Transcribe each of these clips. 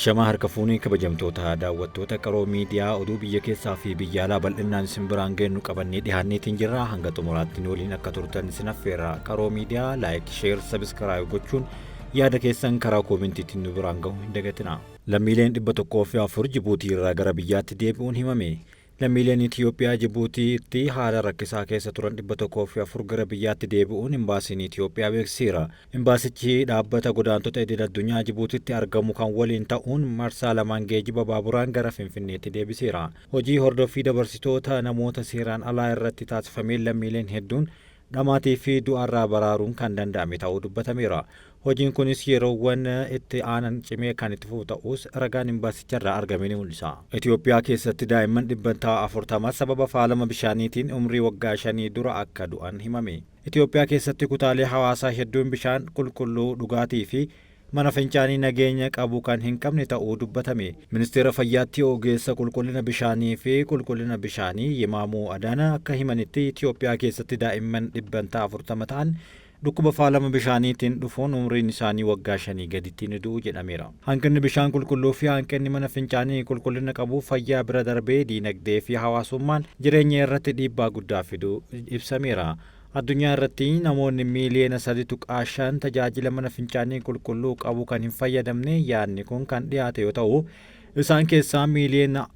Ashamaa harka fuunii kabajamtoota daawwattoota qaroo miidiyaa oduu biyya keessaa fi biyya alaa bal'inaan isin biraan geennu qabannee dhiyaanneetiin jirra. Hanga xumuraatti waliin akka turtan isin affeerra. Qaroo miidiyaa laayik, sheer, sabiskiraayib gochuun yaada keessan karaa koomentiitiin nu biraan ga'uu hin dagatina. Lammiileen 104 Jibuutii irraa gara biyyaatti deebi'uun himame. Lammiileen Itoophiyaa Jibuutiitti haala rakkisaa keessa turan 104 gara biyyaatti deebi'uun imbaasiin Itoophiyaa beeksiseera. Imbaasichi dhaabbata godaantota idil addunyaa Jibuutiitti argamu kan waliin ta'uun marsaa lamaan geejjiba baaburaan gara Finfinneetti deebiseera. Hojii hordoffii dabarsitoota namoota seeraan alaa irratti taasifameen lammiileen hedduun dhamaatii fi du'arraa baraaruun kan danda'ame ta'uu dubbatameera. Hojiin kunis yeroowwan itti aanan cimee kan itti fufu ta'us ragaan imbaasicharraa argame ni mul'isa. Itoophiyaa keessatti daa'imman 40 sababa faalama bishaaniitiin umrii waggaa 5 dura akka du'an himame. Itoophiyaa keessatti kutaalee hawaasaa hedduun bishaan qulqulluu dhugaatii fi mana fincaanii nageenya qabu kan hin qabne ta'uu dubbatame. Ministeera Fayyaatti ogeessa qulqullina bishaanii fi qulqullina bishaanii Yimaamuu Adaana akka himanitti Itoophiyaa keessatti daa'imman 40 ta'an dhukkuba faalama bishaaniitiin dhufuun umriin isaanii waggaa 5 gaditti ni du'u jedhameera. Hanqinni bishaan qulqulluu fi hanqinni mana fincaanii qulqullina qabu fayyaa bira darbee diinagdee fi hawaasummaan jireenya irratti dhiibbaa guddaa fiduu ibsameera. Addunyaa irratti namoonni miiliyoona 3.5 tajaajila mana fincaanii qulqulluu qabu kan hin fayyadamne yaadni kun kan dhiyaate yoo ta'u, isaan keessaa miiliyoona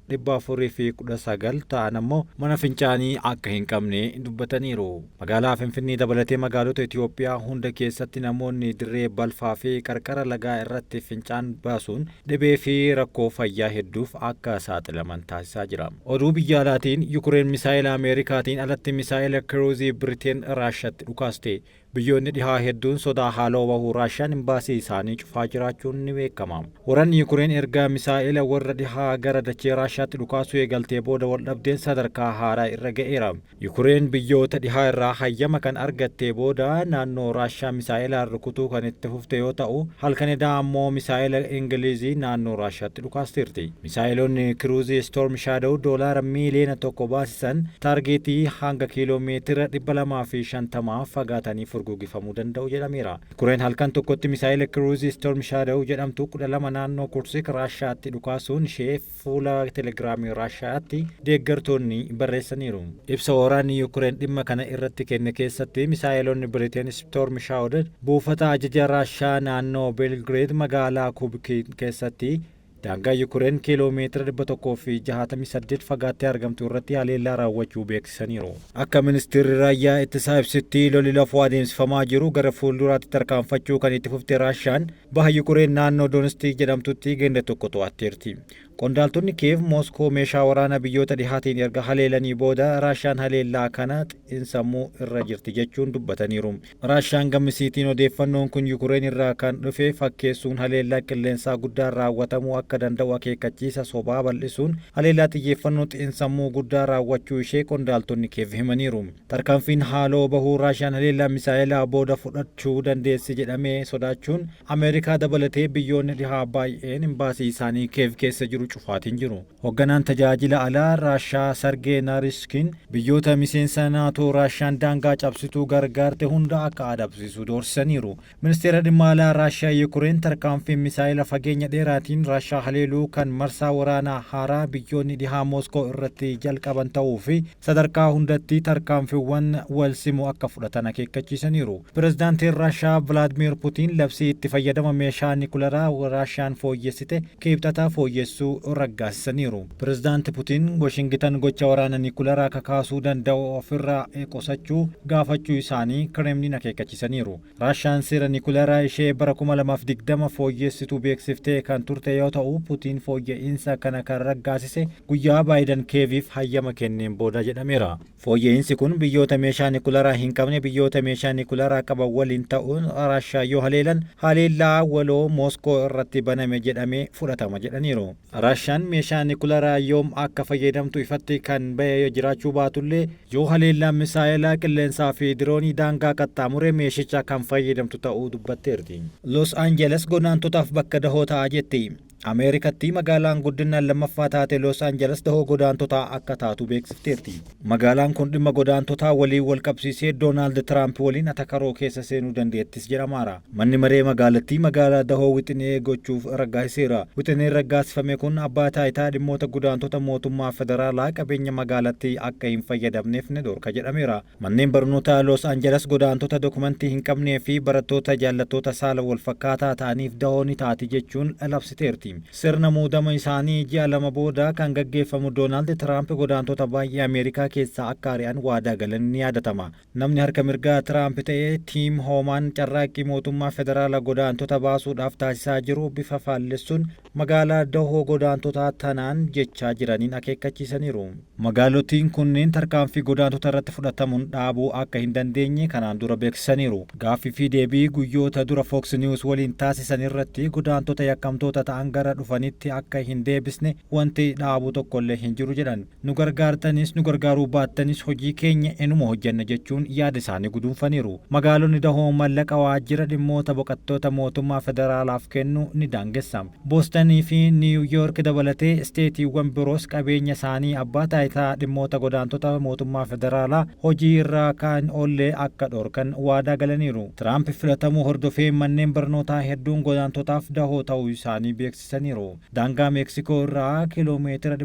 419 ta'an ammoo mana fincaanii akka hin qabne dubbataniiru. Magaalaa Finfinnee dabalatee magaalota Itoophiyaa hunda keessatti namoonni dirree balfaa fi qarqara lagaa irratti fincaan baasuun dhibee fi rakkoo fayyaa hedduuf akka saaxilaman taasisaa jira. Oduu biyya alaatiin Yukureen misaa'ila Ameerikaatiin alatti misaa'ila kiruuzii Biriteen Raashiyaatti dhukaaste. Biyyoonni dhihaa hedduun sodaa haaloo bahuu Raashiyaan imbaasii isaanii cufaa jiraachuun ni beekama. Waraanni Yukureen erga misaa'ila warra dhihaa gara dachee Raashiyaatti dhukaasuu eegaltee booda waldhabdeen sadarkaa haaraa irra ga'eera. Yukureen biyyoota dhihaa irraa hayyama kan argattee booda naannoo Raashiyaa misaa'ilaan rukutuu kan itti fufte yoo ta'u, halkan edaa ammoo misaa'ila Ingilizii naannoo Raashiyaatti dhukaasteerti. Misaa'ilonni kiruuzii Storm Shadow $1 miiliyoona baasisan taargeetii hanga kiiloomeetira 250 fagaatanii gugifamuu danda'u jedhameera. Yukureen halkan tokkotti misaa'ila kiruuzii Storm Shadow jedhamtu 12 naannoo Kursik Raashiyaatti dhukaasuun ishee fuula telegiraamii Raashiyaatti deeggartoonni barreessaniiru. Ibsa waraanni Yukureen dhimma kana irratti kenne keessatti misaa'ilonni Biriteen Storm Shadow buufata ajaja Raashiyaa naannoo Belgrade magaalaa Kubki keessatti daangaa Yukureen kiiloomeetira 168 fagaattee argamtu irratti haleellaa raawwachuu beeksisaniiru. Akka ministeerri raayyaa ittisaa ibsetti lolli lafoo adeemsifamaa jiru gara fuulduraatti tarkaanfachuu kan itti fufte Raashiyaan baha Yukureen naannoo Donestik jedhamtutti ganda tokko to'atteerti. Qondaaltonni Kiyev Mooskoo meeshaa waraanaa biyyoota dhihaatiin erga haleelanii booda Raashiyaan haleellaa kana xiinsammuu irra jirti jechuun dubbataniiru. Raashiyaan gammisiitiin odeeffannoon kun Yukureen irraa kan dhufe fakkeessuun haleellaa qilleensaa guddaan raawwatamuu akka danda'u akeekkachiisa sobaa bal'isuun haleellaa xiyyeeffannoo xiinsammuu guddaa raawwachuu ishee qondaaltonni Kiyev himaniiru. Tarkaanfiin haaloo bahuu Raashiyaan haleellaa misaa'ilaa booda fudhachuu dandeessi jedhamee sodaachuun Ameerikaa dabalatee biyyoonni dhihaa baay'een imbaasii isaanii Kiyev keessa jiru cufaatiin jiru. Hoogganaan tajaajila alaa Raashiyaa Sargee Naariskiin biyyoota miseensa naatoo Raashiyaan daangaa cabsituu gargaarte hunda akka adabsiisu doorsisaniiru. Ministeera dhimma alaa Raashiyaa Yukureen tarkaanfiin misaa'ila fageenya dheeraatiin Raashiyaa haleeluu kan marsaa waraanaa haaraa biyyoonni dhihaa Mooskoo irratti jalqaban ta'uu fi sadarkaa hundatti tarkaanfiiwwan wal simu akka fudhatan akeekkachiisaniiru. Pireezidaantiin Raashiyaa Vilaadimiir Puutiin labsii itti fayyadama meeshaa niikuleeraa Raashiyaan fooyyessite kibxataa fooyyessuu raggaasisaniiru. Pireezidaanti Puutiin Washingtan gocha waraana niikuleeraa kakaasuu danda'u ofirraa qusachuu gaafachuu isaanii Kremlin akeekkachiisaniiru. Raashiyaan seera niikuleeraa ishee bara 2020 fooyyessitu beeksiftee kan turte yoo ta'u, Puutiin fooyya'insa kana kan raggaasise guyyaa Baayiden Kiyeviif hayyama kenneen booda jedhameera. Fooyya'insi kun biyyoota meeshaa niikuleeraa hin qabne biyyoota meeshaa niikuleeraa qaban waliin ta'uun Raashiyaa yoo haleelan haleellaa waloo Mooskoo irratti baname jedhamee fudhatama jedhaniiru. Raashiyaan meeshaa niikuleeraa yoom akka fayyadamtu ifatti kan bahee jiraachuu baatullee yoo haleellaan misaa'ilaa qilleensaa fi diroonii daangaa qaxxaamure meeshicha kan fayyadamtu ta'uu dubbatteerti. Los Angeles godaantotaaf bakka dahoo ta'aa jetti. Ameerikatti magaalaan guddinaan lammaffaa taate Los Angeles dahoo godaantotaa akka taatu beeksifteerti. Magaalaan kun dhimma godaantotaa waliin wal qabsiisee Doonaald Tiraamp waliin atakaroo keessa seenuu dandeettis jedhamaara. Manni maree magaalattii magaalaa dahoo wixinee gochuuf raggaasiseera. Wixineen raggaasifame kun abbaa taayitaa dhimmoota godaantota mootummaa federaalaa qabeenya magaalattii akka hin fayyadamneef ni dhorka jedhameera. Manneen barnootaa Los Angeles godaantota dokumentii hin qabnee fi barattoota jaallattoota saala wal fakkaataa ta'aniif dahoo ni taati jechuun labsiteerti. Sirna muudama isaanii ji'a lama booda kan gaggeeffamu Doonaald Tiraamp godaantota baay'ee Ameerikaa keessaa akka ari'an waadaa galan ni yaadatama. Namni harka mirgaa Tiraamp ta'e Tiim Hoomaan carraaqqii mootummaa federaalaa godaantota baasuudhaaf taasisaa jiru bifa faallessuun magaalaa dahoo godaantotaa tanaan jechaa jiraniin akeekkachiisaniiru. Magaalottiin kunneen tarkaanfii godaantota irratti fudhatamuun dhaabuu akka hin dandeenye kanaan dura beeksisaniiru. Gaaffii fi deebii guyyoota dura Fox News waliin taasisan irratti godaantota yakkamtoota ta'an gara dhufanitti akka hin deebisne wanti dhaabuu tokkollee hin jiru jedhan. Nu gargaartanis nu gargaaruu baattanis hojii keenya enuma hojjenna jechuun yaada isaanii guduunfaniiru. Magaalonni dahoo mallaqa waajjira dhimmoota boqottoota mootummaa federaalaaf kennu ni daangessa. Boostanii fi Niiw Yoork dabalatee isteetiiwwan biroos qabeenya isaanii abbaa taayitaa dhimmoota godaantota mootummaa federaalaa hojii irraa kan oollee akka dhorkan waadaa galaniiru. Tiraamp filatamuu hordofee manneen barnootaa hedduun godaantotaaf dahoo ta'uu isaanii beeksisaniiru. Daangaa Meeksikoo irraa kiiloomeetira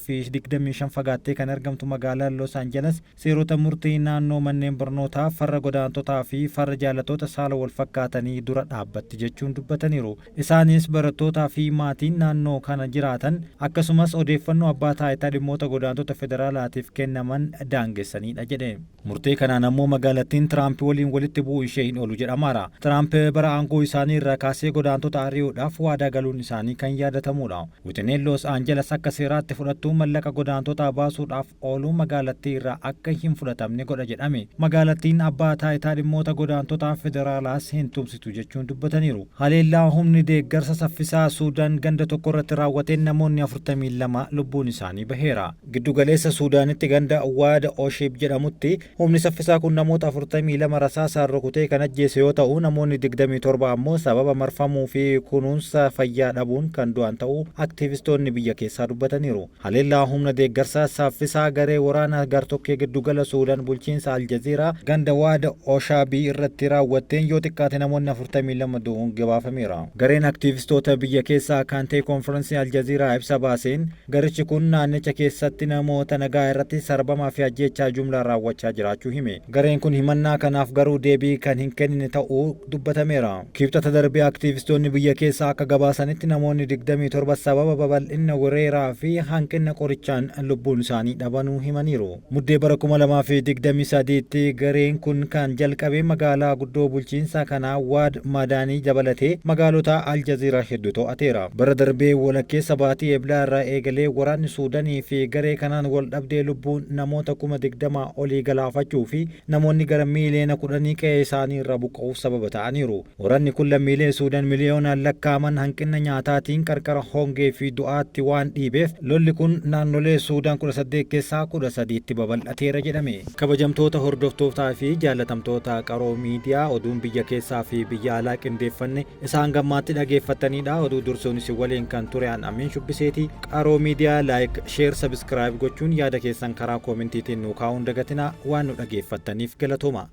225 fagaattee kan argamtu magaalaan Los Angeles seerota murtii naannoo manneen barnootaa farra godaantotaa fi farra jaallattoota saala wal fakkaatanii dura dhaabbatti jechuun dubbataniiru. Isaanis barattootaa fi maatiin naannoo kana jiraatan akkasumas odeeffannoo abbaa taayitaa dhimmoota godaantota federaalaatiif kennaman daangessanidha jedhe. Murtee kanaan ammoo magaalattiin Tiraamp waliin walitti bu'uu ishee hin oolu jedhamaara. Tiraamp bara aangoo isaanii irraa kaasee godaantota ari'uudhaaf waadaa galuun isaanii kan yaadatamudha. Wixineen Los Angeles akka seeraatti fudhattuu mallaqa godaantotaa baasuudhaaf ooluu magaalattii irraa akka hin fudhatamne godha jedhame. Magaalattiin abbaa taayitaa dhimmoota godaantotaa federaalaas hin tumsitu jechuun dubbataniiru. Haleellaa humni deeggarsa saffisaa Suudaan ganda tokko irratti raawwateen namoonni 42 lubbuun isaanii baheera. Giddugaleessa Suudaanitti ganda Waad Oshib jedhamutti humni saffisaa kun namoota 42 rasaasaan rukutee kan ajjeese yoo ta'u namoonni 27 ammoo sababa marfamuu fi kunuunsa fayyaa dhabuun kan du'an ta'uu aktiivistoonni biyya keessaa dubbataniiru. Haleellaa humna deeggarsaa saffisaa garee waraanaa gartokkee giddugala Suudaan bulchiinsa Aljaziiraa ganda Waad Oshabii irratti raawwatteen yoo xiqqaate namoonni 42 du'uun gabaafameera. Gareen aktiivistoota biyya keessaa kan ta'e konfiraansii Aljaziiraa ibsa baaseen garichi kun naannicha keessatti namoota nagaa irratti sarbamaa fi ajjeechaa jumlaa raawwachaa jiraachuu hime. Gareen kun himannaa kanaaf garuu deebii kan hin kennine ta'uu dubbatameera. Kibxata darbee aktiivistoonni biyya keessaa akka gabaasanitti namoonni 27 sababa babal'ina weeraraa fi hanqina qorichaan lubbuun isaanii dhabanuu himaniiru. Muddee bara 2023tti gareen kun kan jalqabee magaalaa guddoo bulchiinsa kanaa Waad Madaanii dabalatee magaalota Aljaziiraa hedduu to'ateera. Bara darbee walakkeessa baatii eeblaa irraa eegalee waraanni Suudaanii fi garee kanaan wal dhabdee lubbuun namoota 20,000 olii galaafachuu fi namoonni gara miiliyoona 10 qe'ee isaanii irraa buqqa'uuf sababa ta'aniiru. Waraanni kun lammiilee Suudaan miliyoonaan lakkaaman hanqina nyaataatiin qarqara hongee fi du'aatti waan dhiibeef lolli kun naannolee Suudaan 18 keessaa 13tti babal'ateera jedhame. Kabajamtoota hordoftootaa fi jaalatamtoota qaroo miidiyaa oduun biyya keessaa fi biyya alaa qindeeffanne isaan gammaatti dhageeffattanidha. Oduu dursuun isin waliin kan ture an Amiin Shubbiseeti. Qaroo miidiyaa laayik, sheer, sabiskiraayib gochuun yaada keessan karaa koomentiitiin nuu kaa'uun dagatina. Waan nu dhageeffattaniif galatooma.